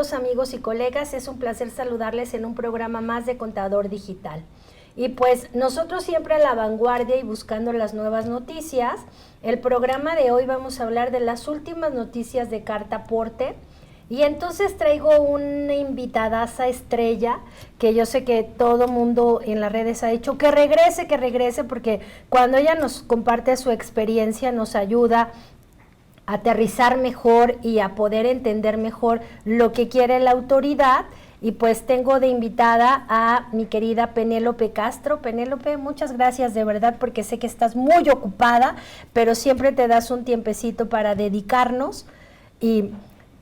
queridos amigos y colegas, es un placer saludarles en un programa más de Contador Digital. Y pues nosotros siempre a la vanguardia y buscando las nuevas noticias. El programa de hoy vamos a hablar de las últimas noticias de Cartaporte. Y entonces traigo una invitadaza estrella que yo sé que todo mundo en las redes ha dicho que regrese, porque cuando ella nos comparte su experiencia nos ayuda a aterrizar mejor y a poder entender mejor lo que quiere la autoridad. Y pues tengo de invitada a mi querida Penélope Castro. Penélope, muchas gracias de verdad, porque sé que estás muy ocupada, pero siempre te das un tiempecito para dedicarnos. Y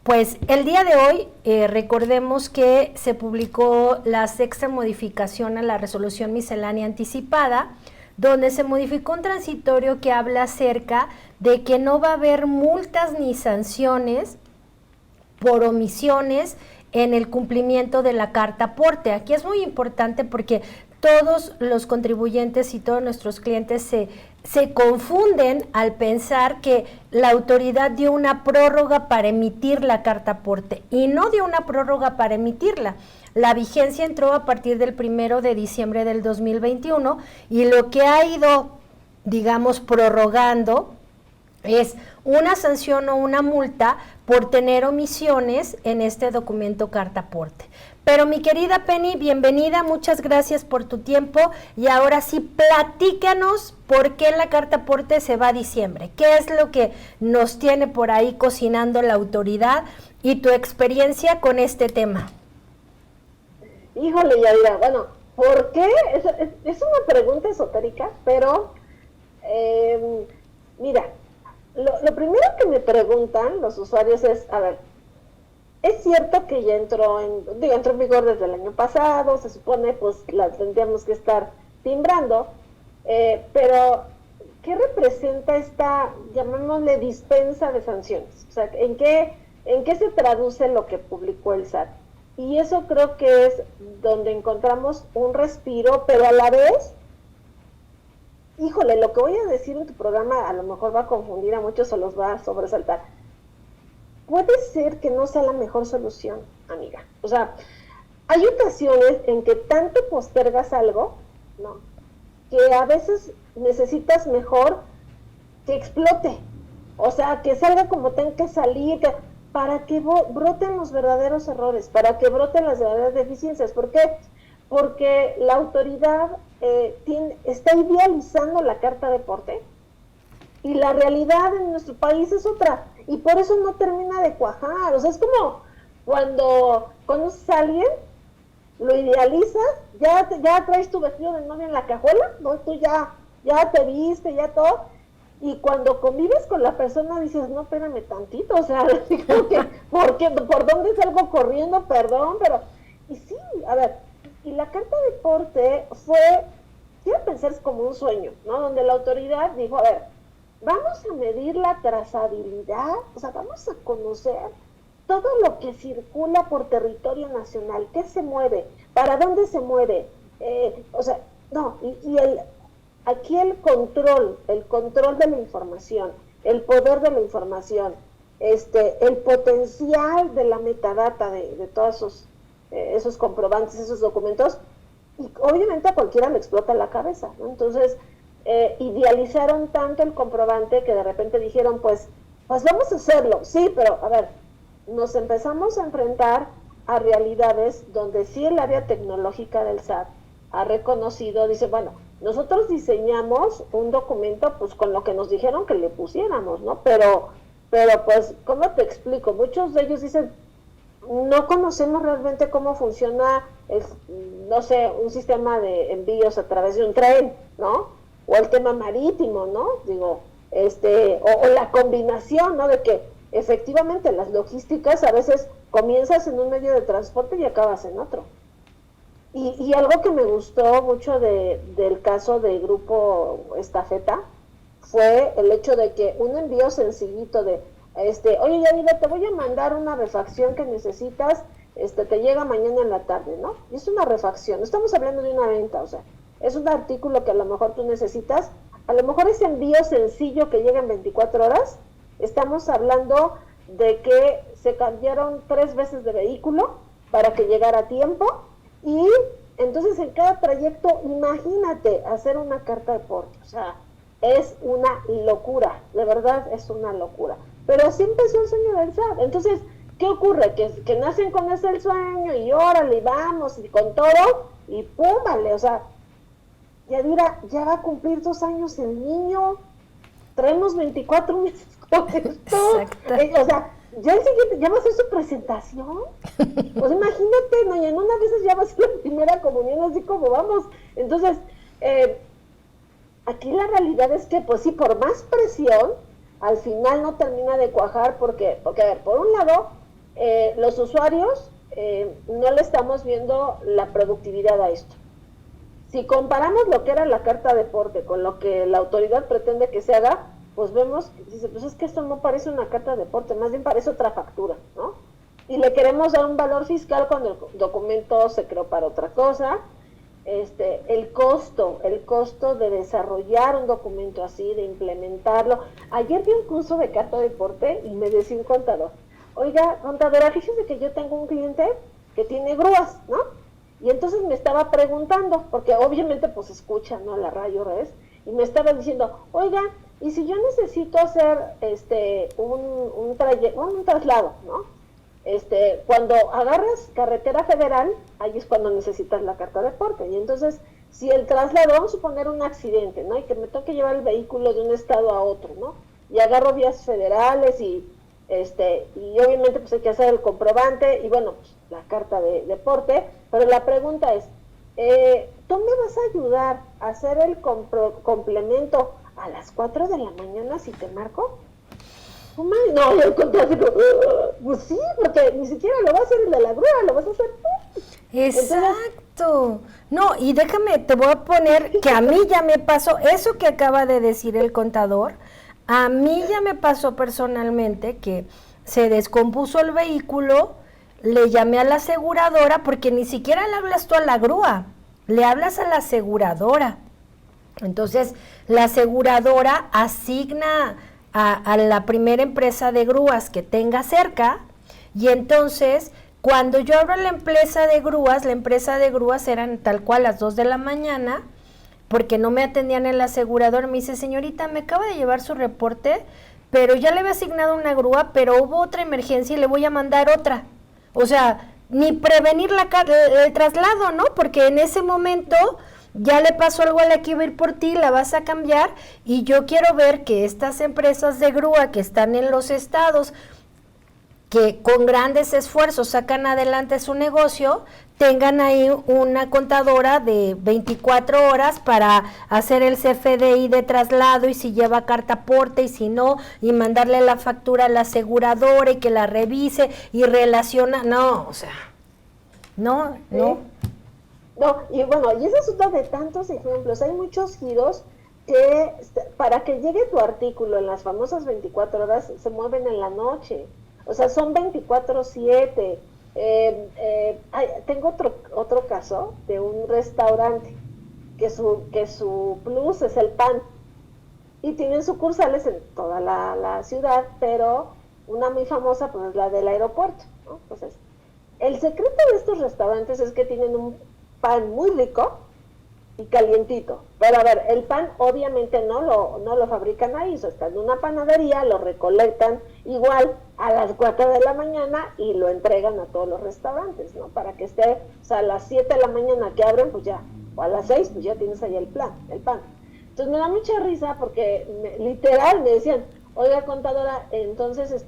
pues el día de hoy recordemos que se publicó la 6ª modificación a la resolución miscelánea anticipada, donde se modificó un transitorio que habla acerca de que no va a haber multas ni sanciones por omisiones en el cumplimiento de la Cartaporte. Aquí es muy importante porque todos los contribuyentes y todos nuestros clientes se confunden al pensar que la autoridad dio una prórroga para emitir la Cartaporte y no dio una prórroga para emitirla. La vigencia entró a partir del 1 de diciembre del 2021 y lo que ha ido, digamos, prorrogando es una sanción o una multa por tener omisiones en este documento Cartaporte. Pero mi querida Penny, bienvenida, muchas gracias por tu tiempo y ahora sí platícanos por qué la Cartaporte se va a diciembre. ¿Qué es lo que nos tiene por ahí cocinando la autoridad y tu experiencia con este tema? Híjole, Yadira, bueno, ¿por qué? Es una pregunta esotérica, pero mira, lo primero que me preguntan los usuarios es, a ver, es cierto que ya entró en vigor desde el año pasado, se supone pues la tendríamos que estar timbrando, pero ¿qué representa esta, llamémosle, dispensa de sanciones? O sea, ¿en qué se traduce lo que publicó el SAT? Y eso creo que es donde encontramos un respiro, pero a la vez, híjole, lo que voy a decir en tu programa a lo mejor va a confundir a muchos o los va a sobresaltar. Puede ser que no sea la mejor solución, amiga. O sea, hay ocasiones en que tanto postergas algo, ¿no?, que a veces necesitas mejor que explote. O sea, que salga como tenga que salir, para que broten los verdaderos errores, para que broten las verdaderas deficiencias. ¿Por qué? Porque la autoridad está idealizando la Cartaporte y la realidad en nuestro país es otra, y por eso no termina de cuajar. O sea, es como cuando conoces a alguien, lo idealizas, ya traes tu vestido de novia en la cajuela, ¿no? Tú ya te viste, ya todo, y cuando convives con la persona dices, no, espérame tantito, o sea, digo que, ¿por dónde salgo corriendo? Perdón, pero, y sí, a ver, y la Cartaporte fue, quiero pensar, es como un sueño, ¿no?, donde la autoridad dijo, a ver, vamos a medir la trazabilidad, o sea, vamos a conocer todo lo que circula por territorio nacional, qué se mueve, para dónde se mueve, o sea, no, aquí el control de la información, el poder de la información, el potencial de la metadata de todos esos comprobantes, esos documentos, y obviamente a cualquiera le explota la cabeza, ¿no? Entonces, idealizaron tanto el comprobante que de repente dijeron, pues vamos a hacerlo, sí, pero a ver, nos empezamos a enfrentar a realidades donde sí el área tecnológica del SAT ha reconocido, dice, bueno, nosotros diseñamos un documento pues con lo que nos dijeron que le pusiéramos, ¿no? Pero pues, ¿cómo te explico? Muchos de ellos dicen, no conocemos realmente cómo funciona, no sé, un sistema de envíos a través de un tren, ¿no? O el tema marítimo, ¿no? Digo, o la combinación, ¿no?, de que efectivamente las logísticas a veces comienzas en un medio de transporte y acabas en otro. Y algo que me gustó mucho del caso del grupo Estafeta fue el hecho de que un envío sencillito de, oye, Yadira, te voy a mandar una refacción que necesitas, te llega mañana en la tarde, ¿no? Y es una refacción, no estamos hablando de una venta, o sea, es un artículo que a lo mejor tú necesitas, a lo mejor ese envío sencillo que llega en 24 horas, estamos hablando de que se cambiaron 3 veces de vehículo para que llegara a tiempo, y entonces en cada trayecto, imagínate, hacer una carta de porte, o sea, es una locura, de verdad es una locura. Pero así empezó el sueño del SAT. Entonces, ¿qué ocurre? Que nacen con ese el sueño, y órale, y vamos, y con todo, y pum, vale, o sea, Yadira, ya va a cumplir 2 años el niño, traemos 24 meses con esto, o sea, ya el siguiente, ya va a ser su presentación, pues imagínate, ¿no? Y en una vez ya va a ser la primera comunión, así como vamos. Entonces, aquí la realidad es que, pues sí, por más presión, al final no termina de cuajar, porque a ver, por un lado, los usuarios no le estamos viendo la productividad a esto. Si comparamos lo que era la carta de porte con lo que la autoridad pretende que se haga, pues vemos, dice, pues es que esto no parece una carta de porte, más bien parece otra factura, ¿no? Y le queremos dar un valor fiscal cuando el documento se creó para otra cosa. El costo de desarrollar un documento así, de implementarlo. Ayer vi un curso de carta de porte y me decía un contador, oiga, contadora, fíjese que yo tengo un cliente que tiene grúas, ¿no? Y entonces me estaba preguntando, porque obviamente pues escucha, ¿no?, la radio res, y me estaba diciendo, oiga, y si yo necesito hacer un traslado, ¿no? Cuando agarras carretera federal, ahí es cuando necesitas la carta de porte. Y entonces, si el traslado, vamos a suponer un accidente, ¿no?, y que me toque llevar el vehículo de un estado a otro, ¿no?, y agarro vías federales y obviamente pues hay que hacer el comprobante y bueno, pues la carta de porte, pero la pregunta es, ¿tú me vas a ayudar a hacer el complemento a las 4 de la mañana si te marco? No, yo conté pues sí, porque ni siquiera lo va a hacer el de la grúa, lo vas a hacer tú. Exacto. No, y déjame, te voy a poner que a mí ya me pasó, eso que acaba de decir el contador, a mí ya me pasó personalmente que se descompuso el vehículo, le llamé a la aseguradora, porque ni siquiera le hablas tú a la grúa, le hablas a la aseguradora. Entonces, la aseguradora asigna a la primera empresa de grúas que tenga cerca, y entonces, cuando yo abro la empresa de grúas eran tal cual las 2 de la mañana, porque no me atendían el asegurador. Me dice, señorita, me acaba de llevar su reporte, pero ya le había asignado una grúa, pero hubo otra emergencia y le voy a mandar otra. O sea, ni prevenir el traslado, ¿no? Porque en ese momento ya le pasó algo a la que iba a ir por ti, la vas a cambiar, y yo quiero ver que estas empresas de grúa que están en los estados, que con grandes esfuerzos sacan adelante su negocio, tengan ahí una contadora de 24 horas para hacer el CFDI de traslado, y si lleva carta aporte y si no, y mandarle la factura a la aseguradora y que la revise y relaciona. No, o sea, no. No, y bueno, y ese es uno de tantos ejemplos. Hay muchos giros que para que llegue tu artículo en las famosas 24 horas se mueven en la noche. O sea, son 24/7. Tengo otro caso de un restaurante que su plus es el pan. Y tienen sucursales en toda la ciudad, pero una muy famosa pues es la del aeropuerto, ¿no? Entonces, el secreto de estos restaurantes es que tienen un pan muy rico y calientito. Pero a ver, el pan obviamente no lo fabrican ahí, eso está en una panadería, lo recolectan igual a las 4 de la mañana y lo entregan a todos los restaurantes, ¿no? Para que esté, o sea, a las 7 de la mañana que abren, pues ya, o a las 6, pues ya tienes ahí el pan. Entonces me da mucha risa porque literal me decían, oiga, contadora, entonces,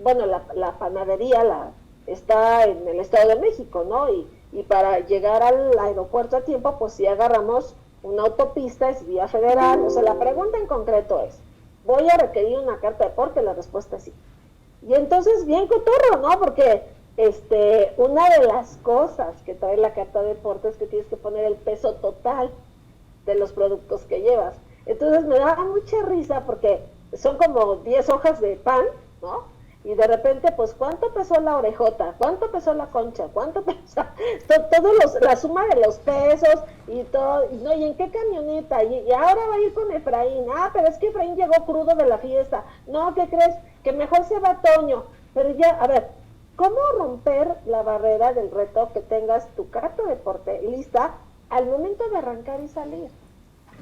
bueno, la panadería está en el Estado de México, ¿no? Y para llegar al aeropuerto a tiempo, pues si agarramos una autopista, es vía federal. O sea, la pregunta en concreto es, ¿voy a requerir una carta de porte? La respuesta es sí. Y entonces, bien cotorro, ¿no? Porque una de las cosas que trae la carta de porte es que tienes que poner el peso total de los productos que llevas. Entonces me daba mucha risa porque son como 10 hojas de pan, ¿no? Y de repente, pues, ¿cuánto pesó la orejota? ¿Cuánto pesó la concha? ¿Cuánto pesó? La suma de los pesos y todo, ¿no? ¿Y en qué camioneta? Y ahora va a ir con Efraín. Pero es que Efraín llegó crudo de la fiesta. No, ¿qué crees? Que mejor se va Toño. Pero ya, a ver, ¿cómo romper la barrera del reto que tengas tu carta de porte lista al momento de arrancar y salir?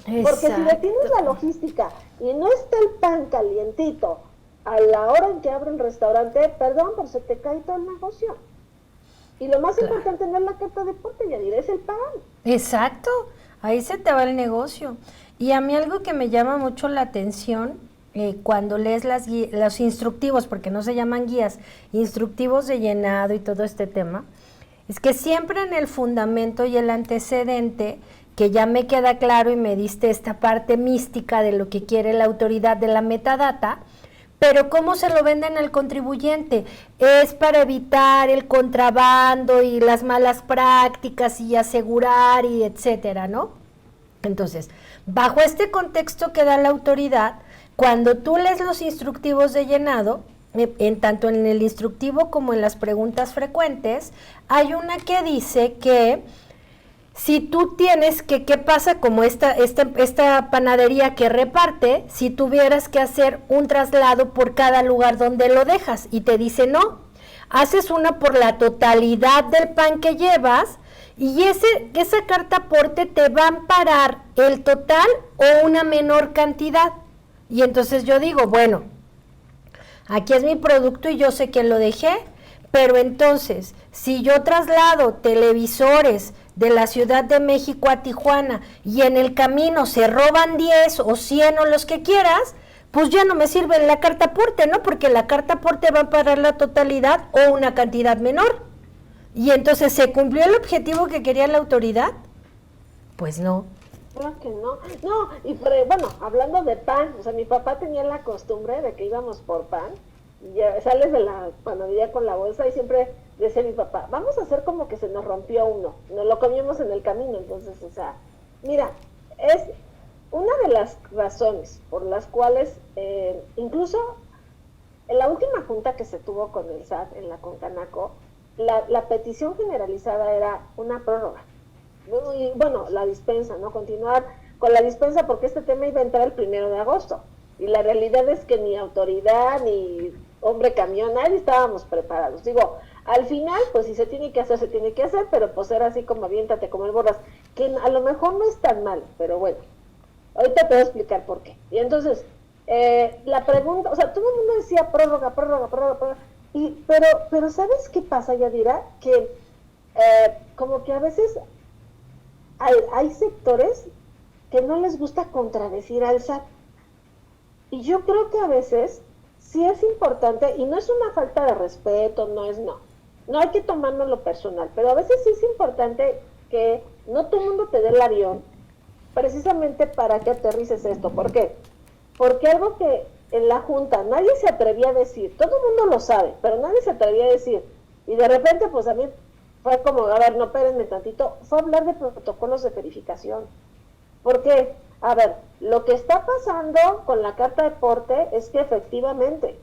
Porque si detienes la logística y no está el pan calientito a la hora en que abre el restaurante, perdón, pero se te cae todo el negocio. Y lo más importante no es la carta de porte, Yadira, es el pan. Exacto, ahí se te va el negocio. Y a mí algo que me llama mucho la atención cuando lees los instructivos, porque no se llaman guías, instructivos de llenado y todo este tema, es que siempre en el fundamento y el antecedente, que ya me queda claro y me diste esta parte mística de lo que quiere la autoridad de la metadata, pero ¿cómo se lo venden al contribuyente? Es para evitar el contrabando y las malas prácticas y asegurar y etcétera, ¿no? Entonces, bajo este contexto que da la autoridad, cuando tú lees los instructivos de llenado, tanto en el instructivo como en las preguntas frecuentes, hay una que dice que si tú tienes ¿qué pasa como esta panadería que reparte, si tuvieras que hacer un traslado por cada lugar donde lo dejas? Y te dice no, haces una por la totalidad del pan que llevas y esa carta aporte te va a amparar el total o una menor cantidad. Y entonces yo digo, bueno, aquí es mi producto y yo sé quién lo dejé, pero entonces, si yo traslado televisores de la Ciudad de México a Tijuana y en el camino se roban 10 o 100 o los que quieras, pues ya no me sirve la carta aporte, ¿no? Porque la carta aporte va a pagar la totalidad o una cantidad menor. Y entonces, ¿se cumplió el objetivo que quería la autoridad? Pues no. Claro que no. No, y bueno, hablando de pan, o sea, mi papá tenía la costumbre de que íbamos por pan, y ya sales de la panadería con la bolsa y siempre decía mi papá, vamos a hacer como que se nos rompió uno, nos lo comimos en el camino. Entonces, o sea, mira, es una de las razones por las cuales, incluso en la última junta que se tuvo con el SAT, en la Concanaco, la petición generalizada era una prórroga. Y bueno, la dispensa, ¿no? Continuar con la dispensa porque este tema iba a entrar el 1 de agosto. Y la realidad es que ni autoridad, ni hombre camión, nadie estábamos preparados. Digo, al final, pues si se tiene que hacer, se tiene que hacer, pero pues era así como aviéntate como el borras, que a lo mejor no es tan mal, pero bueno, ahorita te voy a explicar por qué. Y entonces, la pregunta, o sea, todo el mundo decía prórroga, pero ¿sabes qué pasa, Yadira? Que como que a veces hay sectores que no les gusta contradecir al SAT. Y yo creo que a veces sí es importante, y no es una falta de respeto, no hay que tomárnoslo personal, pero a veces sí es importante que no todo el mundo te dé el avión, precisamente para que aterrices esto. ¿Por qué? Porque algo que en la Junta nadie se atrevía a decir, todo el mundo lo sabe, pero nadie se atrevía a decir, y de repente pues a mí fue como, a ver, no, espérenme tantito, fue hablar de protocolos de verificación. ¿Por qué? A ver, lo que está pasando con la carta de porte es que efectivamente,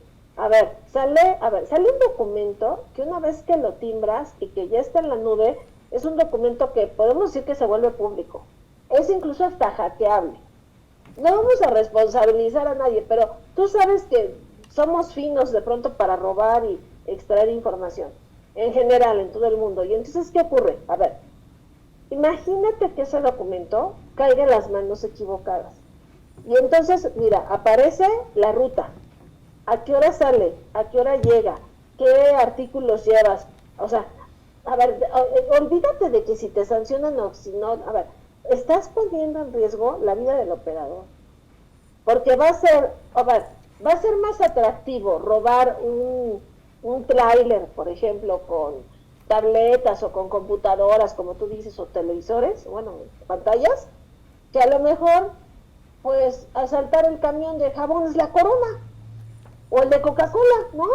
sale un documento que una vez que lo timbras y que ya está en la nube, es un documento que podemos decir que se vuelve público. Es incluso hasta hackeable. No vamos a responsabilizar a nadie, pero tú sabes que somos finos de pronto para robar y extraer información, en general, en todo el mundo. Y entonces, ¿qué ocurre? A ver, imagínate que ese documento caiga en las manos equivocadas. Y entonces, mira, aparece la ruta. ¿A qué hora sale? ¿A qué hora llega? ¿Qué artículos llevas? O sea, a ver, olvídate de que si te sancionan o si no, a ver, estás poniendo en riesgo la vida del operador. Porque va a ser más atractivo robar un tráiler, por ejemplo, con tabletas o con computadoras, como tú dices, o televisores, bueno, pantallas, que a lo mejor, pues, asaltar el camión de jabones La Corona, o el de Coca-Cola, ¿no?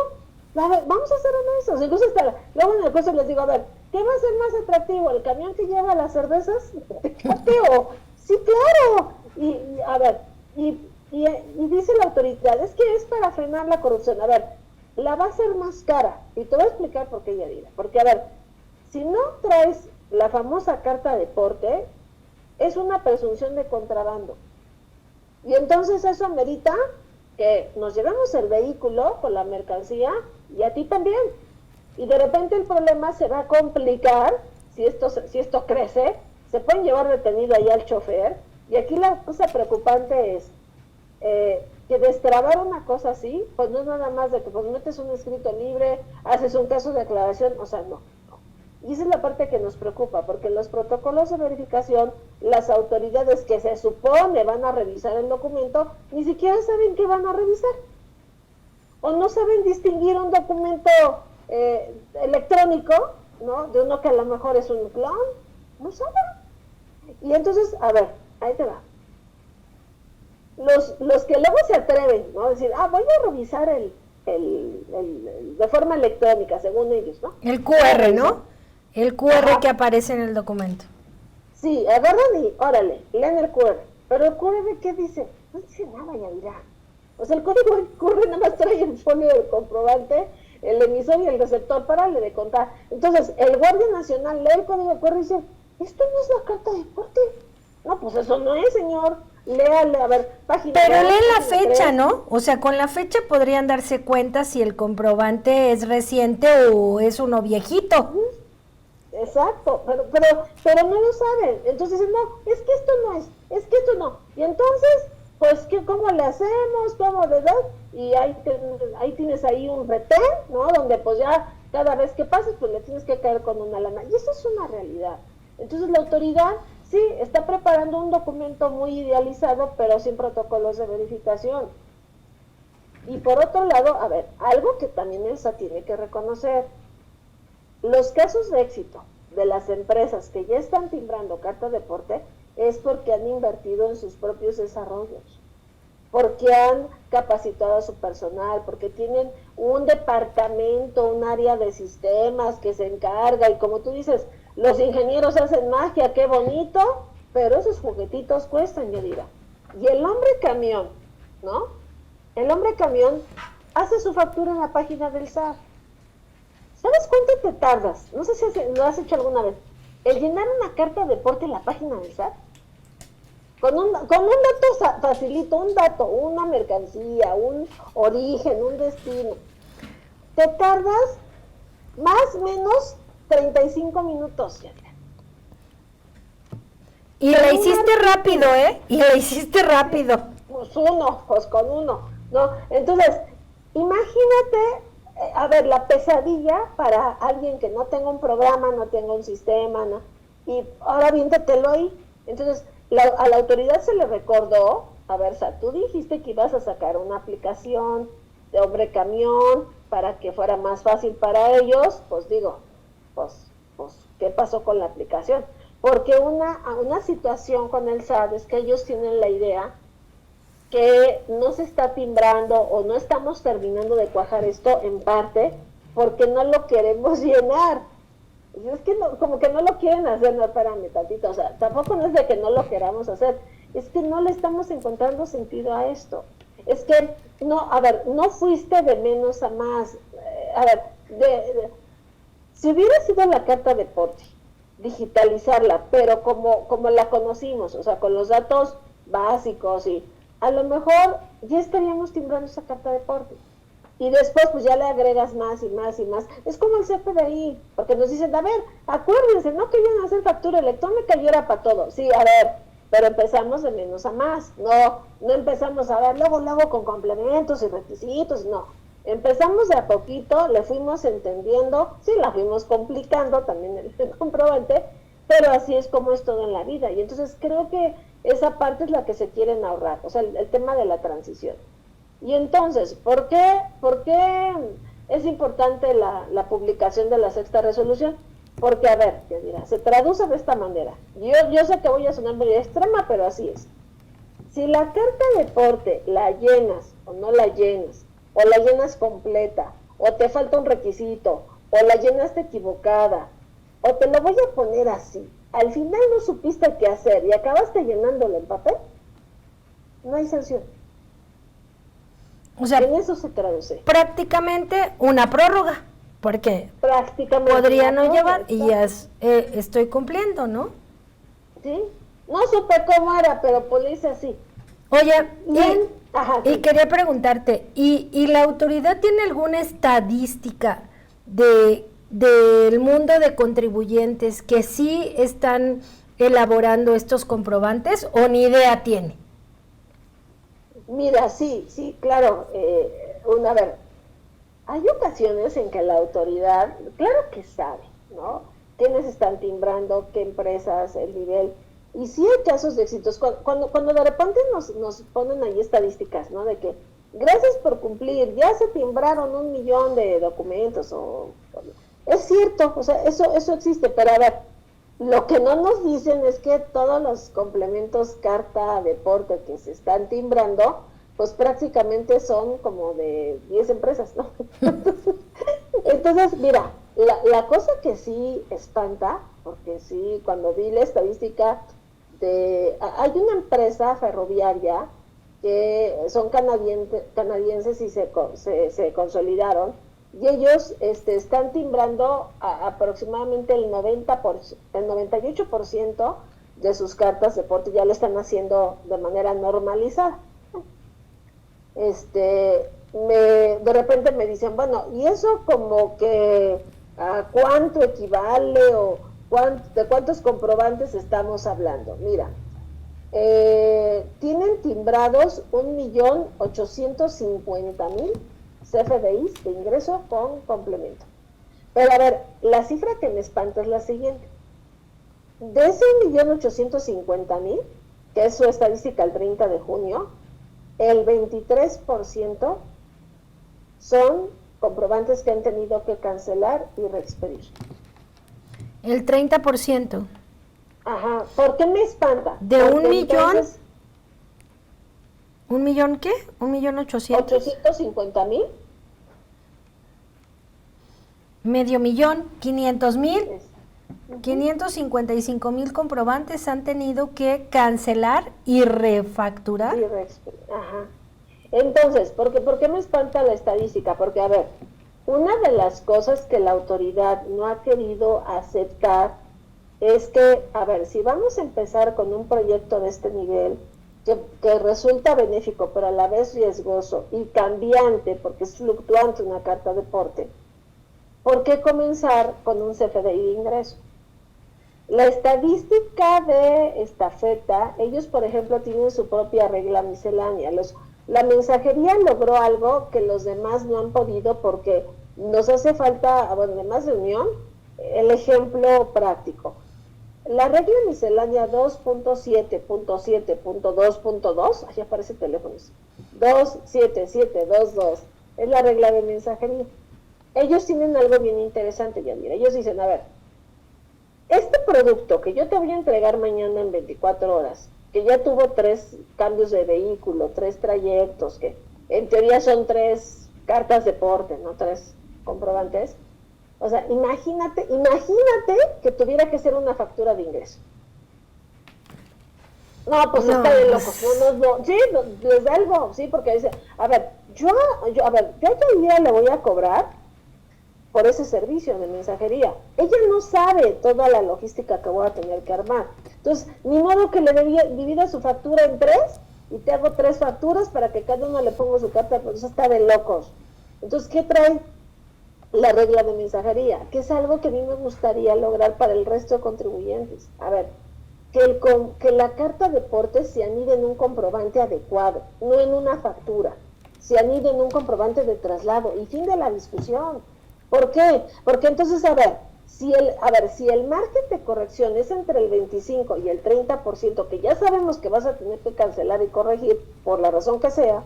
Vamos a ser honestos. Incluso luego en el curso les digo, a ver, ¿qué va a ser más atractivo? ¿El camión que lleva las cervezas? Sí, claro. Y dice la autoridad, es que es para frenar la corrupción. A ver, la va a hacer más cara. Y te voy a explicar por qué, Yadira. Porque, a ver, si no traes la famosa carta de porte, es una presunción de contrabando. Y entonces eso amerita que nos llevemos el vehículo con la mercancía y a ti también. Y de repente el problema se va a complicar si esto crece, se pueden llevar detenido ahí al chofer, y aquí la cosa preocupante es que destrabar una cosa así, pues no es nada más de que pues metes un escrito libre, haces un caso de aclaración, o sea, no. Y esa es la parte que nos preocupa, porque los protocolos de verificación, las autoridades que se supone van a revisar el documento, ni siquiera saben qué van a revisar. O no saben distinguir un documento electrónico, ¿no? De uno que a lo mejor es un clon, no saben. Y entonces, a ver, ahí te va. Los que luego se atreven, ¿no? Decir, voy a revisar de forma electrónica, según ellos, ¿no? El QR, ¿no? El QR que aparece en el documento. Sí, agarran y, órale, leen el QR. Pero el QR, ¿qué dice? No dice nada, ya dirá. O sea, el código del QR nada más trae el folio del comprobante, el emisor y el receptor, párale de contar. Entonces, el Guardia Nacional lee el código del QR y dice, esto no es la carta de porte. No, pues eso no es, señor. Léale, a ver, página. Pero lee la fecha, 3. ¿No? O sea, con la fecha podrían darse cuenta si el comprobante es reciente o es uno viejito. Exacto, pero no lo saben. Entonces dicen, no, es que esto no es que esto no. Y entonces, pues, ¿cómo le hacemos? ¿Cómo le das? Y ahí tienes ahí un retén, ¿no? Donde pues ya cada vez que pases, pues le tienes que caer con una lana. Y eso es una realidad. Entonces la autoridad sí está preparando un documento muy idealizado, pero sin protocolos de verificación. Y por otro lado, a ver, algo que también ELSA tiene que reconocer, los casos de éxito de las empresas que ya están timbrando carta de porte es porque han invertido en sus propios desarrollos, porque han capacitado a su personal, porque tienen un departamento, un área de sistemas que se encarga, y como tú dices, los ingenieros hacen magia, qué bonito, pero esos juguetitos cuestan, yo diría. Y el hombre camión, ¿no? El hombre camión hace su factura en la página del SAT. ¿Sabes cuánto te tardas? No sé si lo has hecho alguna vez. El llenar una carta de porte en la página del SAT. Con un dato facilito, un dato, una mercancía, un origen, un destino. Te tardas más o menos 35 minutos. Y la hiciste rápido, ¿eh? Y la hiciste rápido. Pues con uno, ¿no? Entonces, imagínate, a ver, la pesadilla para alguien que no tenga un programa, no tenga un sistema, ¿no? Y ahora viéntatelo ahí. Entonces, a la autoridad se le recordó, a ver, tú dijiste que ibas a sacar una aplicación de hombre camión para que fuera más fácil para ellos, pues digo, pues, ¿qué pasó con la aplicación? Porque una situación con el SAT es que ellos tienen la idea que no se está timbrando o no estamos terminando de cuajar esto en parte porque no lo queremos llenar. Es que no, como que no lo quieren hacer, no, espérame tantito, o sea, tampoco no es de que no lo queramos hacer, es que no le estamos encontrando sentido a esto. Es que, no, a ver, no fuiste de menos a más. A ver, si hubiera sido la carta de porte, digitalizarla, pero como la conocimos, o sea, con los datos básicos, y a lo mejor ya estaríamos timbrando esa carta de porte. Y después pues ya le agregas más y más y más. Es como el CFDI, porque nos dicen, a ver, acuérdense, no querían hacer factura electrónica y era para todo. Sí, a ver, pero empezamos de menos a más. No empezamos a ver luego con complementos y requisitos, no. Empezamos de a poquito, le fuimos entendiendo, sí, la fuimos complicando también el comprobante, pero así es como es todo en la vida. Y entonces creo que esa parte es la que se quieren ahorrar, o sea, el tema de la transición. Y entonces, ¿por qué es importante la publicación de la sexta resolución? Porque, a ver, ya dirá, se traduce de esta manera. Yo sé que voy a sonar muy extrema, pero así es. Si la carta de porte la llenas o no la llenas, o la llenas completa, o te falta un requisito, o la llenaste equivocada, o te lo voy a poner así, al final no supiste qué hacer y acabaste llenándolo en papel, no hay sanción. O sea, en eso se traduce. Prácticamente una prórroga, porque prácticamente podría no llevar y ya estoy cumpliendo, ¿no? Sí, no supe cómo era, pero pues lo hice así. Oye, Bien. Ajá, y sí. quería preguntarte, ¿y la autoridad tiene alguna estadística del mundo de contribuyentes que sí están elaborando estos comprobantes o ni idea tiene? Mira, sí, sí, claro. A ver, hay ocasiones en que la autoridad, claro que sabe, ¿no? Quiénes están timbrando, qué empresas, el nivel. Y sí hay casos de éxitos. Cuando de repente nos ponen ahí estadísticas, ¿no? De que gracias por cumplir, ya se timbraron 1 millón de documentos. Es cierto, o sea, eso existe, pero a ver, lo que no nos dicen es que todos los complementos carta deporte que se están timbrando, pues prácticamente son como de 10 empresas, ¿no? Entonces, mira, la cosa que sí espanta, porque sí, cuando vi la estadística hay una empresa ferroviaria que son canadienses y se consolidaron, y ellos están timbrando aproximadamente el 98% de sus cartas de porte, ya lo están haciendo de manera normalizada. De repente me dicen, bueno, ¿y eso como que a cuánto equivale o de cuántos comprobantes estamos hablando? Mira, tienen timbrados 1.850.000 CFDIs de ingreso con complemento. Pero a ver, la cifra que me espanta es la siguiente. De ese 1.850.000, que es su estadística el 30 de junio, el 23% son comprobantes que han tenido que cancelar y reexpedir. El 30%. Ajá, ¿por qué me espanta? ¿De porque 1.000.000? Entonces, ¿1.000.000 qué? ¿1.800.000? 850.000. Medio millón, 500.000. Es, 555.000 comprobantes han tenido que cancelar y refacturar. y ajá. Entonces, ¿por qué me espanta la estadística? Porque, a ver, una de las cosas que la autoridad no ha querido aceptar es que, a ver, si vamos a empezar con un proyecto de este nivel, que resulta benéfico, pero a la vez riesgoso y cambiante, porque es fluctuante una carta de porte, ¿por qué comenzar con un CFDI de ingreso? La estadística de estafeta, ellos por ejemplo tienen su propia regla miscelánea. La mensajería logró algo que los demás no han podido porque nos hace falta, bueno, además de unión, el ejemplo práctico. La regla miscelánea 2.7.7.2.2, ahí aparece teléfonos, 27722, es la regla de mensajería. Ellos tienen algo bien interesante, Yadira. Ellos dicen, a ver, este producto que yo te voy a entregar mañana en 24 horas, que ya tuvo 3 cambios de vehículo, 3 trayectos, que en teoría son 3 cartas de porte, no 3 comprobantes. O sea, imagínate que tuviera que ser una factura de ingreso. No, pues no, está de locos. No. Sí, les da algo, sí, porque dice, a ver, yo todavía le voy a cobrar por ese servicio de mensajería. Ella no sabe toda la logística que voy a tener que armar. Entonces, ni modo que le divida su factura en 3 y te hago 3 facturas para que cada uno le ponga su carta, pues eso está de locos. Entonces, ¿qué trae la regla de mensajería? Que es algo que a mí me gustaría lograr para el resto de contribuyentes. A ver, que la carta de porte se anide en un comprobante adecuado, no en una factura. Se anide en un comprobante de traslado y fin de la discusión. ¿Por qué? Porque entonces, a ver, si el margen de corrección es entre el 25 y el 30%, que ya sabemos que vas a tener que cancelar y corregir por la razón que sea,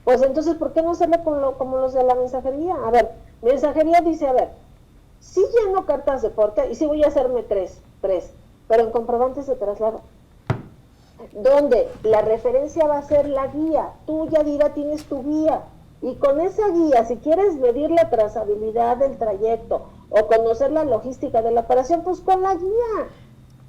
pues entonces, ¿por qué no hacerlo como los de la mensajería? A ver, mensajería dice, a ver, sí lleno cartas de porte y sí voy a hacerme 3, pero en comprobantes de traslado, donde la referencia va a ser la guía. Tú, Yadira, tienes tu guía. Y con esa guía, si quieres medir la trazabilidad del trayecto o conocer la logística de la operación, pues con la guía.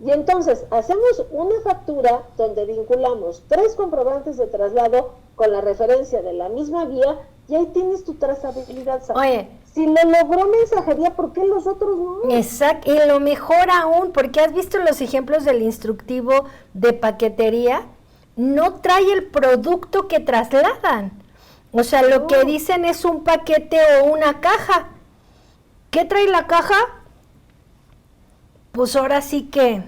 Y entonces hacemos una factura donde vinculamos 3 comprobantes de traslado con la referencia de la misma guía y ahí tienes tu trazabilidad. Oye, si lo logró mensajería, ¿por qué los otros no? Exacto, y lo mejor aún, porque has visto los ejemplos del instructivo de paquetería, no trae el producto que trasladan. O sea, lo que dicen es un paquete o una caja. ¿Qué trae la caja? Pues ahora sí que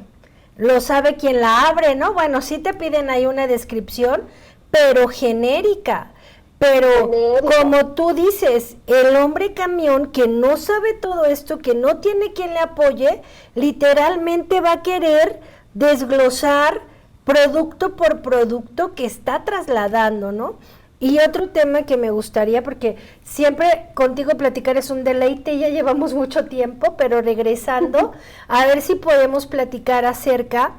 lo sabe quien la abre, ¿no? Bueno, sí te piden ahí una descripción, pero genérica. Pero como tú dices, el hombre camión que no sabe todo esto, que no tiene quien le apoye, literalmente va a querer desglosar producto por producto que está trasladando, ¿no? Y otro tema que me gustaría, porque siempre contigo platicar es un deleite, ya llevamos mucho tiempo, pero regresando, a ver si podemos platicar acerca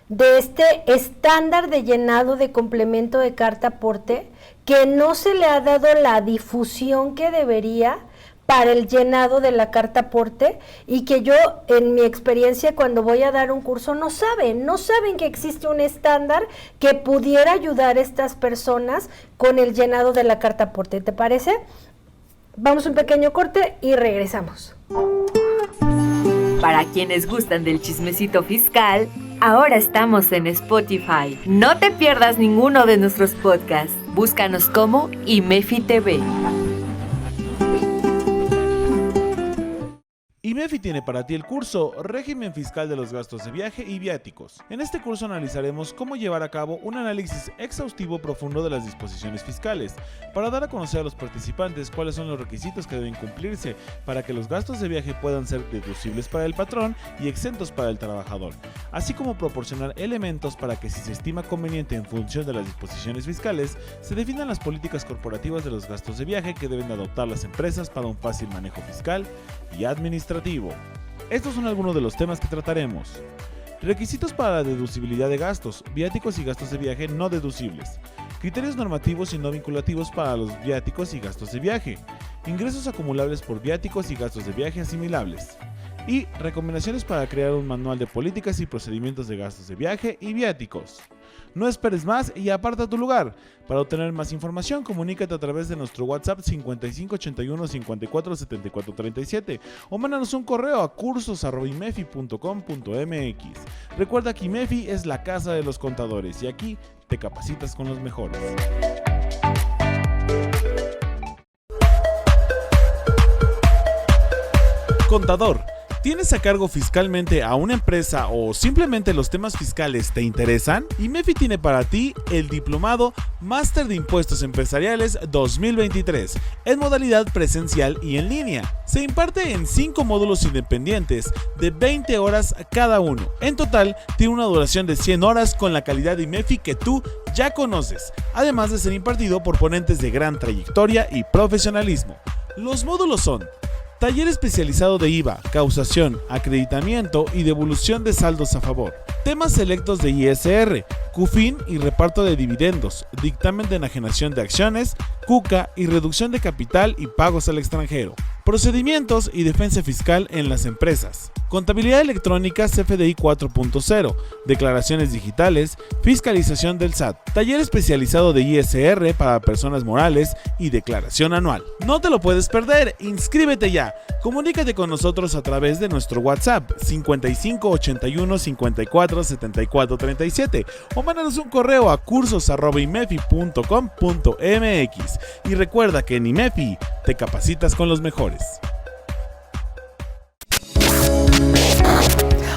de este estándar de llenado de complemento de carta aporte, que no se le ha dado la difusión que debería para el llenado de la carta aporte, y que yo, en mi experiencia, cuando voy a dar un curso, no saben que existe un estándar que pudiera ayudar a estas personas con el llenado de la carta aporte. ¿Te parece? Vamos a un pequeño corte y regresamos. Para quienes gustan del chismecito fiscal, ahora estamos en Spotify. No te pierdas ninguno de nuestros podcasts. Búscanos como IMEFI TV. IMEFI tiene para ti el curso Régimen Fiscal de los Gastos de Viaje y Viáticos. En este curso analizaremos cómo llevar a cabo un análisis exhaustivo profundo de las disposiciones fiscales, para dar a conocer a los participantes cuáles son los requisitos que deben cumplirse para que los gastos de viaje puedan ser deducibles para el patrón y exentos para el trabajador, así como proporcionar elementos para que, si se estima conveniente en función de las disposiciones fiscales, se definan las políticas corporativas de los gastos de viaje que deben adoptar las empresas para un fácil manejo fiscal y administrativo. Estos son algunos de los temas que trataremos. Requisitos para la deducibilidad de gastos, viáticos y gastos de viaje no deducibles. Criterios normativos y no vinculativos para los viáticos y gastos de viaje. Ingresos acumulables por viáticos y gastos de viaje asimilables. Y recomendaciones para crear un manual de políticas y procedimientos de gastos de viaje y viáticos. No esperes más y aparta tu lugar. Para obtener más información, comunícate a través de nuestro WhatsApp 5581 54 74 37 o mándanos un correo a cursos@imefi.com.mx. Recuerda que IMEFI es la casa de los contadores y aquí te capacitas con los mejores. Contador, ¿tienes a cargo fiscalmente a una empresa o simplemente los temas fiscales te interesan? IMEFI tiene para ti el diplomado Máster de Impuestos Empresariales 2023 en modalidad presencial y en línea. Se imparte en 5 módulos independientes de 20 horas cada uno. En total, tiene una duración de 100 horas con la calidad de IMEFI que tú ya conoces, además de ser impartido por ponentes de gran trayectoria y profesionalismo. Los módulos son: taller especializado de IVA, causación, acreditamiento y devolución de saldos a favor. Temas selectos de ISR, CUFIN y reparto de dividendos, dictamen de enajenación de acciones, CUCA y reducción de capital y pagos al extranjero. Procedimientos y defensa fiscal en las empresas. Contabilidad electrónica CFDI 4.0, declaraciones digitales, fiscalización del SAT, taller especializado de ISR para personas morales y declaración anual. No te lo puedes perder, inscríbete ya. Comunícate con nosotros a través de nuestro WhatsApp 5581 54 74 37 o mándanos un correo a cursos@imefi.com.mx. Y recuerda que en IMEFI te capacitas con los mejores.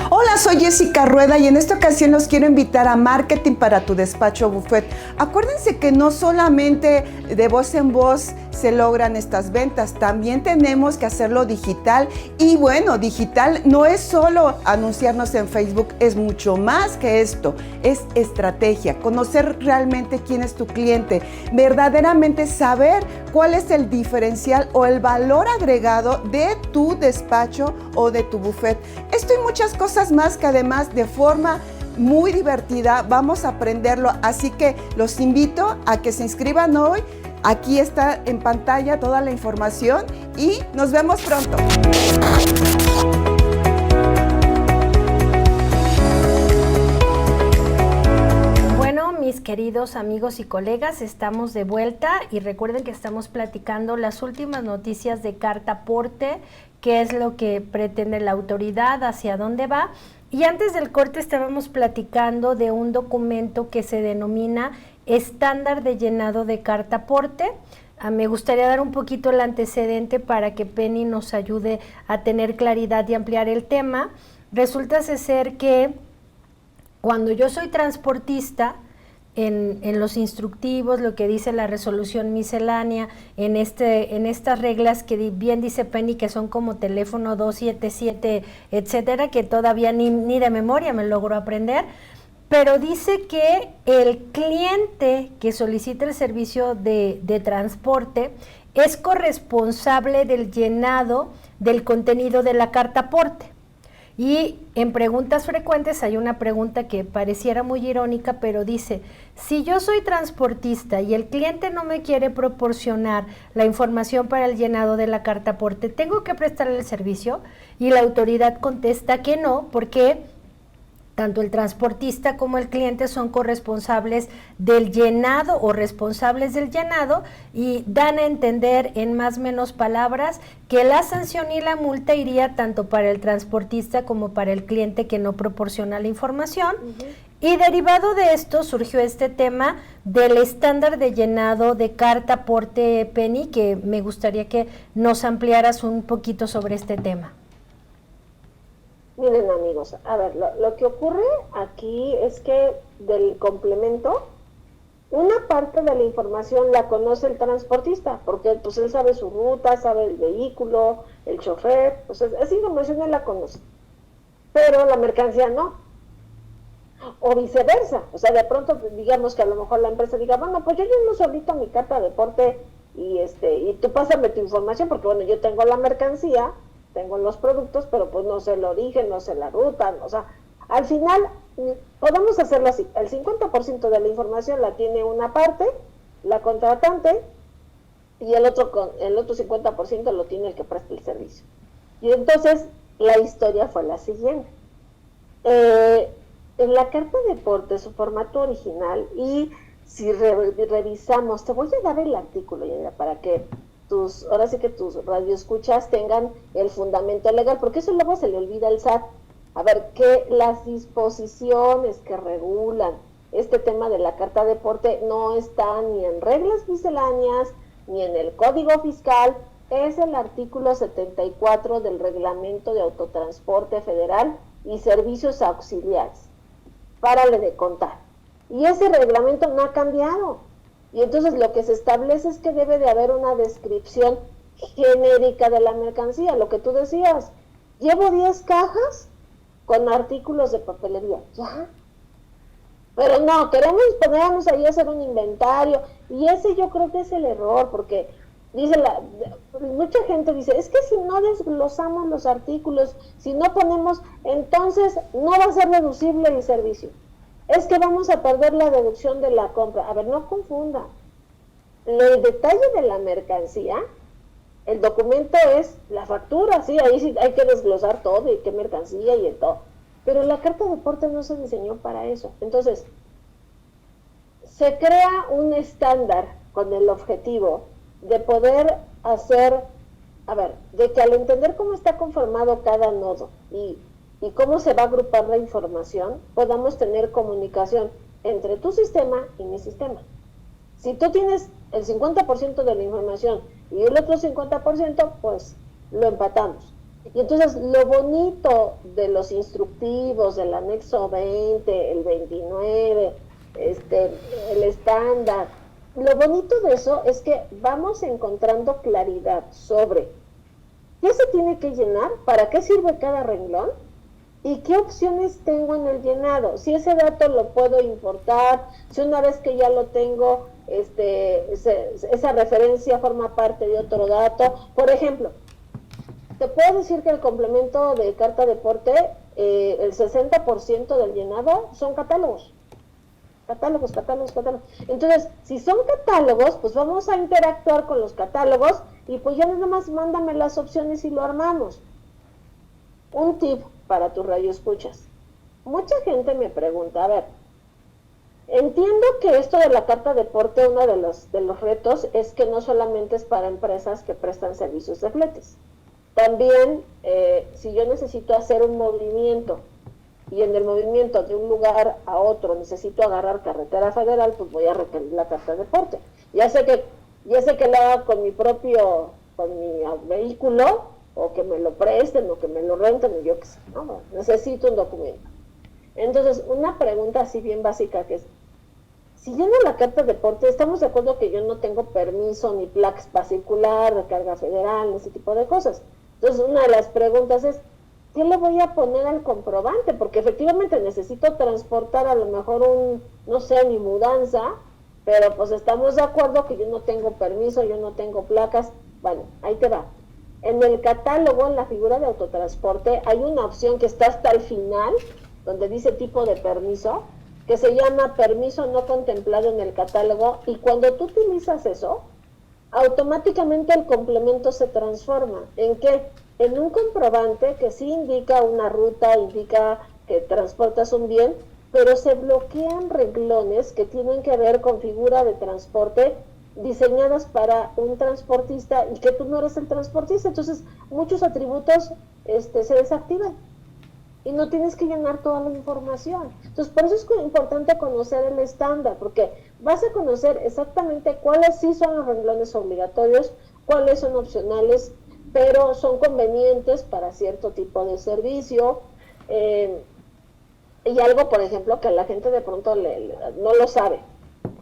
Hola, soy Jessica Rueda y en esta ocasión los quiero invitar a Marketing para tu Despacho Buffet. Acuérdense que no solamente de voz en voz se logran estas ventas, también tenemos que hacerlo digital. Y bueno, digital no es solo anunciarnos en Facebook, es mucho más que esto, es estrategia, conocer realmente quién es tu cliente, verdaderamente saber cuál es el diferencial o el valor agregado de tu despacho o de tu buffet. Esto y muchas cosas más que además de forma muy divertida vamos a aprenderlo, así que los invito a que se inscriban hoy. Aquí está en pantalla toda la información y nos vemos pronto. Bueno, mis queridos amigos y colegas, estamos de vuelta y recuerden que estamos platicando las últimas noticias de carta aporte, qué es lo que pretende la autoridad, hacia dónde va. Y antes del corte estábamos platicando de un documento que se denomina Estándar de Llenado de Carta Aporte. Me gustaría dar un poquito el antecedente para que Penny nos ayude a tener claridad y ampliar el tema. Resulta ser que cuando yo soy transportista, en los instructivos, lo que dice la resolución miscelánea, en estas reglas que bien dice Penny que son como teléfono 277, etcétera, que todavía ni de memoria me logro aprender, pero dice que el cliente que solicita el servicio de transporte es corresponsable del llenado del contenido de la carta aporte. Y en preguntas frecuentes hay una pregunta que pareciera muy irónica, pero dice, si yo soy transportista y el cliente no me quiere proporcionar la información para el llenado de la carta aporte, ¿tengo que prestarle el servicio? Y la autoridad contesta que no, porque tanto el transportista como el cliente son corresponsables del llenado o responsables del llenado, y dan a entender en más o menos palabras que la sanción y la multa iría tanto para el transportista como para el cliente que no proporciona la información. Y derivado de esto surgió este tema del estándar de llenado de carta aporte, Penny, que me gustaría que nos ampliaras un poquito sobre este tema. Miren, amigos, a ver, lo que ocurre aquí es que del complemento, una parte de la información la conoce el transportista, porque pues él sabe su ruta, sabe el vehículo, el chofer, pues esa información él la conoce, pero la mercancía no, o viceversa. O sea, de pronto digamos que a lo mejor la empresa diga, bueno, pues yo lleno solito mi carta de porte y tú pásame tu información, porque bueno, yo tengo la mercancía, tengo los productos, pero pues no sé el origen, no sé la ruta, o sea, al final podemos hacerlo así, el 50% de la información la tiene una parte, la contratante, y el otro 50% lo tiene el que presta el servicio. Y entonces la historia fue la siguiente. En la carta de porte, su formato original, y si revisamos, te voy a dar el artículo ya para que ahora sí que tus radioescuchas tengan el fundamento legal, porque eso luego se le olvida al SAT. A ver, que las disposiciones que regulan este tema de la carta de porte no están ni en reglas misceláneas, ni en el Código Fiscal, es el artículo 74 del Reglamento de Autotransporte Federal y Servicios Auxiliares. Párale de contar. Y ese reglamento no ha cambiado. Y entonces lo que se establece es que debe de haber una descripción genérica de la mercancía. Lo que tú decías, llevo 10 cajas con artículos de papelería. ¿Ya? Pero no, queremos ponernos ahí a hacer un inventario. Y ese yo creo que es el error, porque mucha gente dice, es que si no desglosamos los artículos, si no ponemos, entonces no va a ser deducible el servicio. Es que vamos a perder la deducción de la compra. A ver, no confunda. El detalle de la mercancía, el documento es la factura, sí, ahí sí hay que desglosar todo y qué mercancía y todo. Pero la carta de porte no se diseñó para eso. Entonces, se crea un estándar con el objetivo de poder hacer, de que al entender cómo está conformado cada nodo y cómo se va a agrupar la información, podamos tener comunicación entre tu sistema y mi sistema. Si tú tienes el 50% de la información y el otro 50%, pues lo empatamos. Y entonces lo bonito de los instructivos, del anexo 20, el 29, el estándar, lo bonito de eso es que vamos encontrando claridad sobre qué se tiene que llenar, para qué sirve cada renglón, ¿y qué opciones tengo en el llenado? Si ese dato lo puedo importar, si una vez que ya lo tengo, esa referencia forma parte de otro dato. Por ejemplo, te puedo decir que el complemento de carta de porte, el 60% del llenado son catálogos. Catálogos. Entonces, si son catálogos, pues vamos a interactuar con los catálogos y pues ya nada más mándame las opciones y lo armamos. Un tip para tus radioescuchas. Mucha gente me pregunta, entiendo que esto de la carta de porte, uno de los retos es que no solamente es para empresas que prestan servicios de fletes. También, si yo necesito hacer un movimiento y en el movimiento de un lugar a otro necesito agarrar carretera federal, pues voy a requerir la carta de porte. Ya sé que lo haga con mi vehículo, o que me lo presten, o que me lo renten, o yo qué sé, ¿no? Necesito un documento. Entonces, una pregunta así bien básica que es, si lleno la carta de porte, estamos de acuerdo que yo no tengo permiso ni placa particular de carga federal, ese tipo de cosas. Entonces, una de las preguntas es, ¿qué le voy a poner al comprobante? Porque efectivamente necesito transportar a lo mejor no sé, mi mudanza, pero pues estamos de acuerdo que yo no tengo permiso, yo no tengo placas. Bueno, ahí te va. En el catálogo, en la figura de autotransporte, hay una opción que está hasta el final, donde dice tipo de permiso, que se llama permiso no contemplado en el catálogo, y cuando tú utilizas eso, automáticamente el complemento se transforma. ¿En qué? En un comprobante que sí indica una ruta, indica que transportas un bien, pero se bloquean renglones que tienen que ver con figura de transporte diseñadas para un transportista y que tú no eres el transportista. Entonces, muchos atributos se desactivan y no tienes que llenar toda la información. Entonces, por eso es importante conocer el estándar, porque vas a conocer exactamente cuáles sí son los renglones obligatorios, cuáles son opcionales, pero son convenientes para cierto tipo de servicio. Y algo, por ejemplo, que la gente de pronto no lo sabe.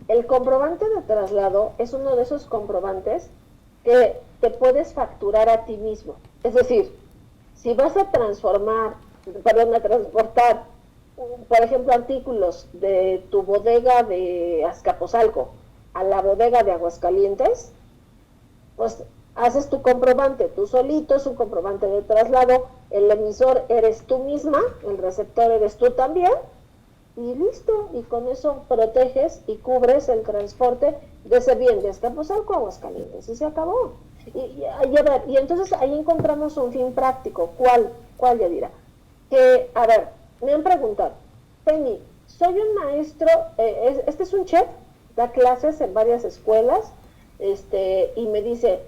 El comprobante de traslado es uno de esos comprobantes que te puedes facturar a ti mismo. Es decir, si vas a transportar, por ejemplo, artículos de tu bodega de Azcapotzalco a la bodega de Aguascalientes, pues haces tu comprobante tú solito, es un comprobante de traslado, el emisor eres tú misma, el receptor eres tú también, y listo, y con eso proteges y cubres el transporte de ese bien de Azcapotzalco a Aguascalientes, y se acabó. Y entonces ahí encontramos un fin práctico. ¿Cuál ya dirá? Que, a ver, me han preguntado, Penny, soy un maestro, este es un chef, da clases en varias escuelas, y me dice,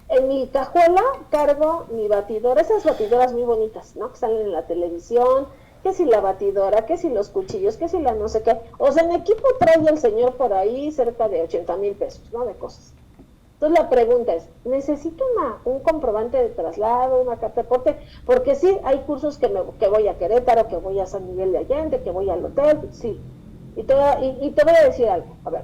en mi cajuela cargo mi batidora, esas batidoras muy bonitas, ¿no? Que salen en la televisión, que si la batidora, que si los cuchillos, que si la no sé qué. O sea, en equipo trae el señor por ahí cerca de 80,000 pesos, ¿no? De cosas. Entonces la pregunta es, ¿necesito un comprobante de traslado, una carta de porte? Porque sí, hay cursos que voy a Querétaro, que voy a San Miguel de Allende, que voy al hotel, sí. Y te voy a decir algo, a ver.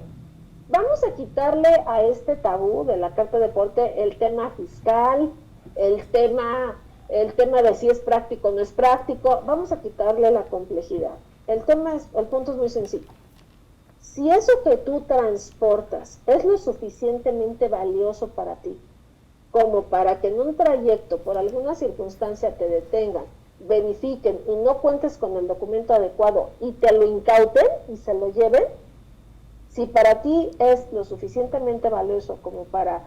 Vamos a quitarle a este tabú de la carta de porte el tema fiscal, el tema de si es práctico o no es práctico. Vamos a quitarle la complejidad. El punto es muy sencillo. Si eso que tú transportas es lo suficientemente valioso para ti, como para que en un trayecto por alguna circunstancia te detengan, verifiquen y no cuentes con el documento adecuado y te lo incauten y se lo lleven, si para ti es lo suficientemente valioso como para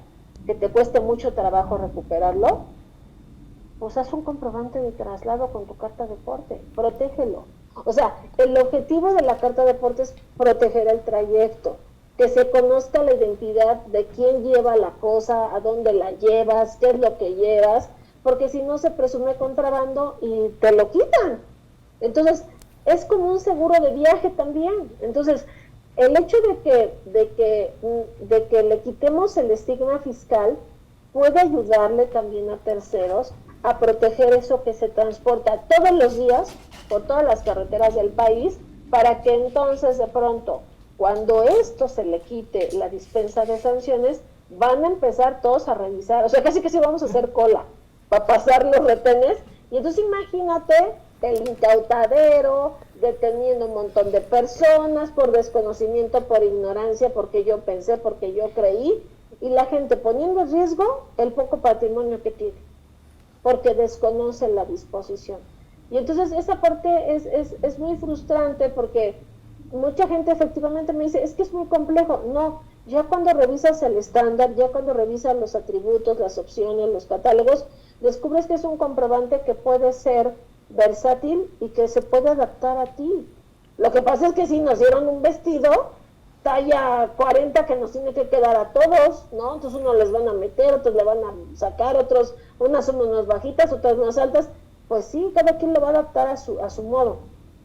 que te cueste mucho trabajo recuperarlo, pues haz un comprobante de traslado con tu carta de porte, protégelo. O sea, el objetivo de la carta de porte es proteger el trayecto, que se conozca la identidad de quién lleva la cosa, a dónde la llevas, qué es lo que llevas, porque si no se presume contrabando y te lo quitan. Entonces, es como un seguro de viaje también. Entonces, el hecho de que le quitemos el estigma fiscal puede ayudarle también a terceros a proteger eso que se transporta todos los días por todas las carreteras del país, para que entonces de pronto, cuando esto se le quite la dispensa de sanciones, van a empezar todos a revisar, o sea, casi que sí vamos a hacer cola para pasar los retenes, y entonces imagínate el incautadero, deteniendo un montón de personas por desconocimiento, por ignorancia, porque yo pensé, porque yo creí, y la gente poniendo en riesgo el poco patrimonio que tiene, porque desconoce la disposición. Y entonces esa parte es muy frustrante, porque mucha gente efectivamente me dice, es que es muy complejo. No, ya cuando revisas el estándar, ya cuando revisas los atributos, las opciones, los catálogos, descubres que es un comprobante que puede ser versátil y que se puede adaptar a ti. Lo que pasa es que si nos dieron un vestido talla 40 que nos tiene que quedar a todos, ¿no? Entonces unos les van a meter, otros le van a sacar, otros, unas son unas bajitas, otras más altas. Pues sí, cada quien lo va a adaptar a su modo.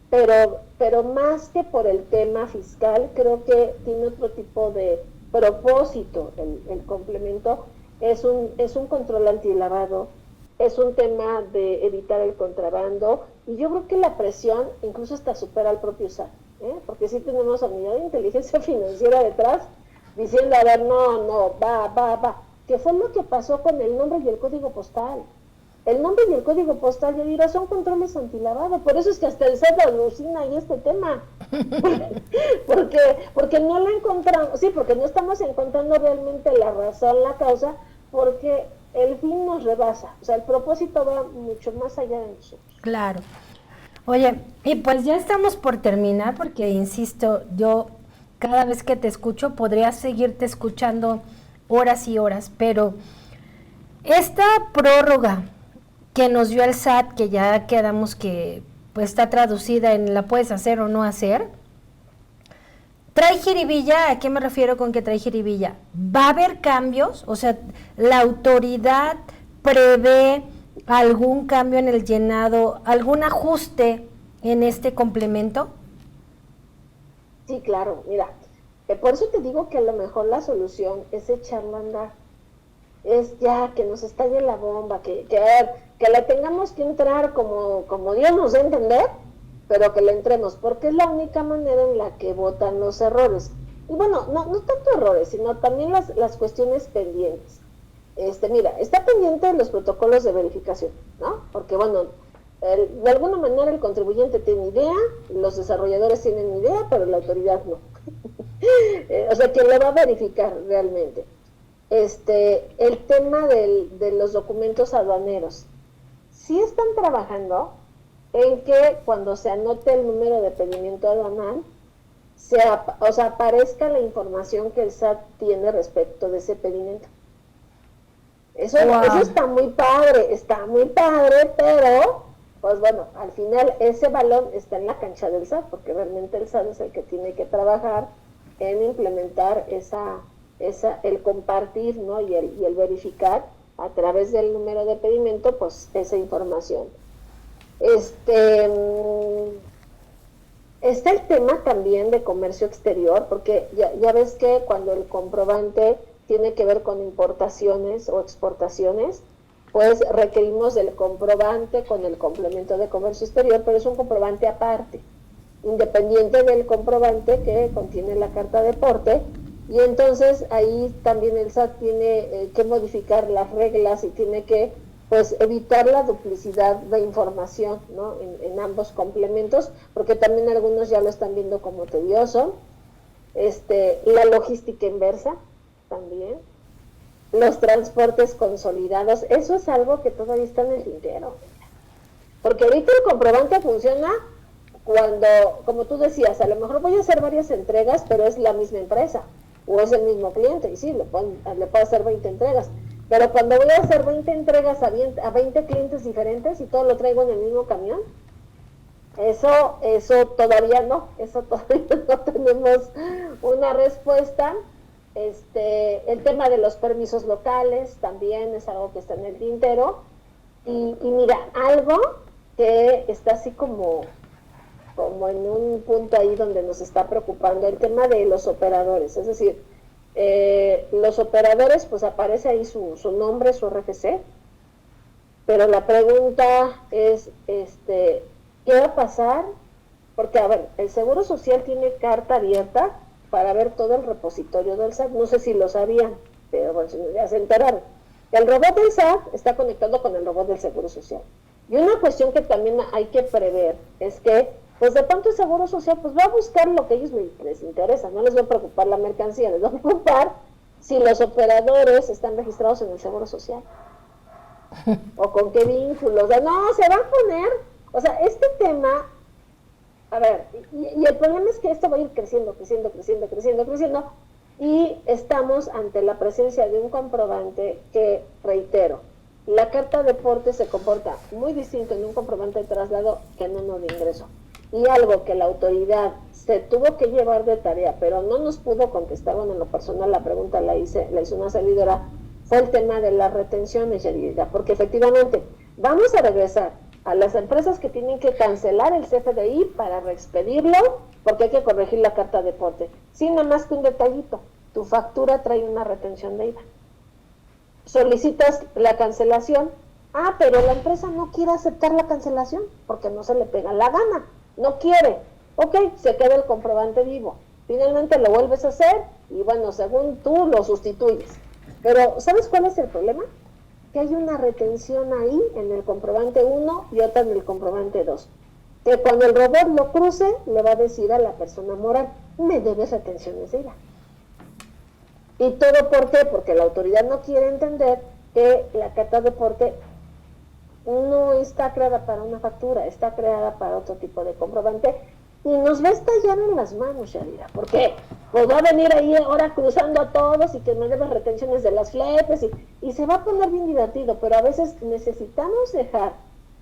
pero más que por el tema fiscal, creo que tiene otro tipo de propósito el complemento. Es un control antilavado, es un tema de evitar el contrabando, y yo creo que la presión incluso hasta supera al propio SAT, porque sí tenemos a unidad de inteligencia financiera detrás diciendo, a ver, no, va, que fue lo que pasó con el nombre y el código postal. El nombre y el código postal, ya dirás, son controles antilavado, por eso es que hasta el SAT alucina ahí este tema, porque no la encontramos, sí, porque no estamos encontrando realmente la razón, la causa, porque el fin nos rebasa, o sea, el propósito va mucho más allá de nosotros. Claro. Oye, y pues ya estamos por terminar, porque insisto, yo cada vez que te escucho podría seguirte escuchando horas y horas, pero esta prórroga que nos dio el SAT, que ya quedamos que pues está traducida en la puedes hacer o no hacer, ¿trae jiribilla? ¿A qué me refiero con que trae jiribilla? ¿Va a haber cambios? O sea, ¿la autoridad prevé algún cambio en el llenado, algún ajuste en este complemento? Sí, claro, mira, por eso te digo que a lo mejor la solución es echarla a andar, es ya que nos estalle la bomba, que le tengamos que entrar como Dios nos dé a entender, pero que le entremos, porque es la única manera en la que votan los errores. Y bueno, no tanto errores, sino también las cuestiones pendientes. Mira, está pendiente los protocolos de verificación, ¿no? Porque bueno, de alguna manera el contribuyente tiene idea, los desarrolladores tienen idea, pero la autoridad no. O sea, ¿quién lo va a verificar realmente? El tema de los documentos aduaneros. Sí están trabajando en que cuando se anote el número de pedimiento aduanal, aparezca la información que el SAT tiene respecto de ese pedimento. Eso está muy padre, pero, pues bueno, al final ese balón está en la cancha del SAT, porque realmente el SAT es el que tiene que trabajar en implementar el compartir, ¿no? y el verificar a través del número de pedimento, pues esa información. Está el tema también de comercio exterior, porque ya ves que cuando el comprobante tiene que ver con importaciones o exportaciones, pues requerimos del comprobante con el complemento de comercio exterior, pero es un comprobante aparte, independiente del comprobante que contiene la carta de porte, y entonces ahí también el SAT tiene que modificar las reglas y tiene que pues evitar la duplicidad de información, ¿no? en ambos complementos, porque también algunos ya lo están viendo como tedioso. La logística inversa también, los transportes consolidados, eso es algo que todavía está en el tintero, porque ahorita el comprobante funciona cuando, como tú decías, a lo mejor voy a hacer varias entregas, pero es la misma empresa o es el mismo cliente, y sí, le puedo hacer 20 entregas, pero cuando voy a hacer 20 entregas a 20 clientes diferentes y todo lo traigo en el mismo camión, eso todavía no tenemos una respuesta. El tema de los permisos locales también es algo que está en el tintero, y mira, algo que está así como en un punto ahí donde nos está preocupando, el tema de los operadores, es decir, los operadores, pues aparece ahí su nombre, su RFC, pero la pregunta es, ¿qué va a pasar? Porque, a ver, el Seguro Social tiene carta abierta para ver todo el repositorio del SAT, no sé si lo sabían, pero bueno, ya se enteraron. El robot del SAT está conectado con el robot del Seguro Social. Y una cuestión que también hay que prever es que, pues de pronto el Seguro Social pues va a buscar lo que a ellos les interesa, no les va a preocupar la mercancía, les va a preocupar si los operadores están registrados en el Seguro Social o con qué vínculos. O sea, no, se va a poner, o sea, este tema, a ver, y el problema es que esto va a ir creciendo, y estamos ante la presencia de un comprobante que, reitero, la carta de porte se comporta muy distinto en un comprobante de traslado que en uno de ingreso. Y algo que la autoridad se tuvo que llevar de tarea, pero no nos pudo contestar, bueno, en lo personal la pregunta la hizo una servidora, fue el tema de las retenciones, Yadira, porque efectivamente vamos a regresar a las empresas que tienen que cancelar el CFDI para reexpedirlo, porque hay que corregir la carta de porte. Sí, nada más que un detallito, tu factura trae una retención de IVA. Solicitas la cancelación, pero la empresa no quiere aceptar la cancelación, porque no se le pega la gana, no quiere. Ok, se queda el comprobante vivo. Finalmente lo vuelves a hacer, y bueno, según tú lo sustituyes. Pero, ¿sabes cuál es el problema? Que hay una retención ahí en el comprobante 1 y otra en el comprobante 2. Que cuando el robot lo cruce, le va a decir a la persona moral, me debes retenciones de IVA. ¿Y todo por qué? Porque la autoridad no quiere entender que la carta de porte no está creada para una factura, está creada para otro tipo de comprobante, y nos va a estallar en las manos, Yadira, porque pues va a venir ahí ahora cruzando a todos y que me deben retenciones de las fletes y se va a poner bien divertido, pero a veces necesitamos dejar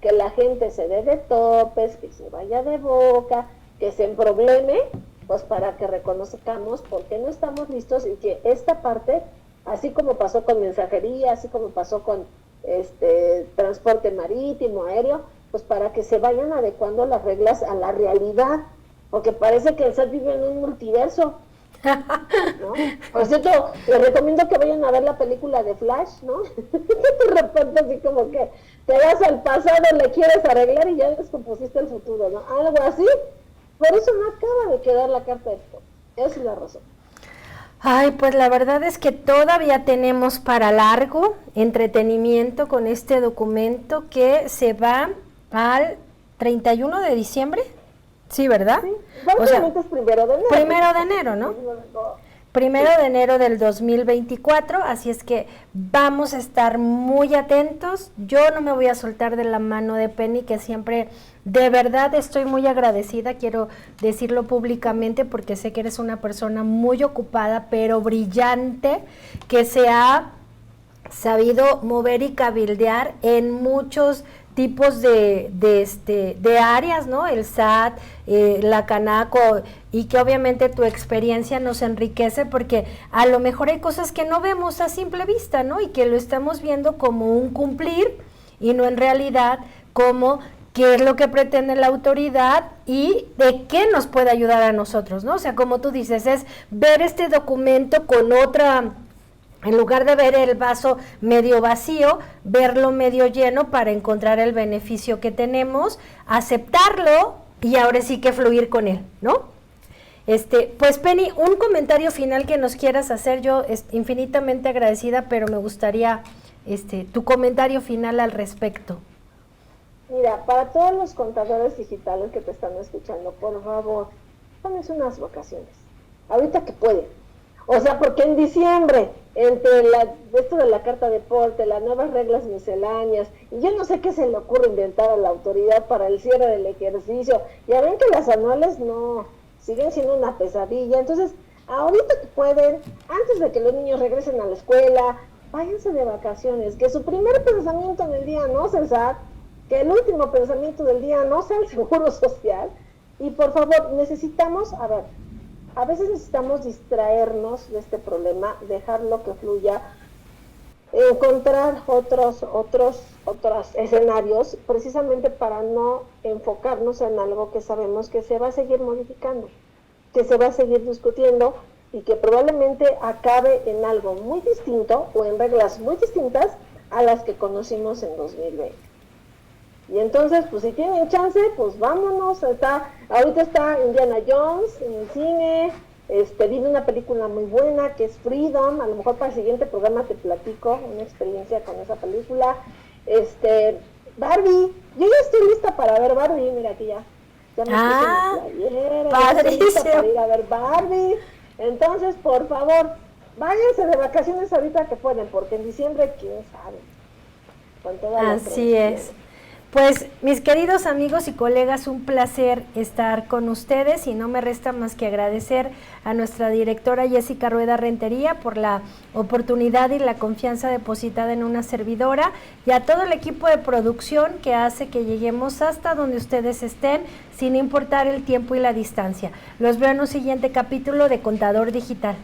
que la gente se dé de topes, que se vaya de boca, que se emprobleme, pues para que reconozcamos por qué no estamos listos, y que esta parte, así como pasó con mensajería, así como pasó con transporte marítimo, aéreo, pues para que se vayan adecuando las reglas a la realidad, porque parece que el SAT vive en un multiverso, ¿no? Por cierto, les recomiendo que vayan a ver la película de Flash, ¿no? De repente así como que te vas al pasado, le quieres arreglar y ya descompusiste el futuro, ¿no? Algo así. Por eso no acaba de quedar la carta de porte. Esa es la razón. Ay, pues la verdad es que todavía tenemos para largo entretenimiento con este documento que se va al 31 de diciembre. Sí, ¿verdad? Sí, básicamente es 1 de enero. 1 de enero, ¿no? 1 de enero del 2024, así es que vamos a estar muy atentos. Yo no me voy a soltar de la mano de Penny, que siempre, de verdad, estoy muy agradecida, quiero decirlo públicamente, porque sé que eres una persona muy ocupada, pero brillante, que se ha sabido mover y cabildear en muchos tipos de áreas, ¿no? El SAT, la Canaco, y que obviamente tu experiencia nos enriquece, porque a lo mejor hay cosas que no vemos a simple vista, ¿no? Y que lo estamos viendo como un cumplir y no en realidad como qué es lo que pretende la autoridad y de qué nos puede ayudar a nosotros, ¿no? O sea, como tú dices, es ver este documento con otra... En lugar de ver el vaso medio vacío, verlo medio lleno para encontrar el beneficio que tenemos, aceptarlo y ahora sí que fluir con él, ¿no? Pues Penny, un comentario final que nos quieras hacer. Yo infinitamente agradecida, pero me gustaría tu comentario final al respecto. Mira, para todos los contadores digitales que te están escuchando, por favor, tómense unas vacaciones, ahorita que pueden. O sea, porque en diciembre, entre esto de la carta de porte, las nuevas reglas misceláneas, y yo no sé qué se le ocurre inventar a la autoridad para el cierre del ejercicio. Ya ven que las anuales no, siguen siendo una pesadilla. Entonces, ahorita que pueden, antes de que los niños regresen a la escuela, váyanse de vacaciones, que su primer pensamiento en el día no sea el SAT, que el último pensamiento del día no sea el Seguro Social, y por favor, necesitamos, a veces necesitamos distraernos de este problema, dejarlo que fluya, encontrar otros escenarios, precisamente para no enfocarnos en algo que sabemos que se va a seguir modificando, que se va a seguir discutiendo y que probablemente acabe en algo muy distinto o en reglas muy distintas a las que conocimos en 2020. Y entonces, pues si tienen chance, pues vámonos. Ahorita está Indiana Jones en el cine, viene una película muy buena que es Freedom. A lo mejor para el siguiente programa te platico una experiencia con esa película. Barbie, yo ya estoy lista para ver Barbie, mira aquí ya me puse mi playera, ya estoy lista para ir a ver Barbie. Entonces, por favor, váyanse de vacaciones ahorita que pueden, porque en diciembre, quién sabe. Con toda Así es. Pues, mis queridos amigos y colegas, un placer estar con ustedes y no me resta más que agradecer a nuestra directora Jessica Rueda Rentería por la oportunidad y la confianza depositada en una servidora, y a todo el equipo de producción que hace que lleguemos hasta donde ustedes estén, sin importar el tiempo y la distancia. Los veo en un siguiente capítulo de Contador Digital.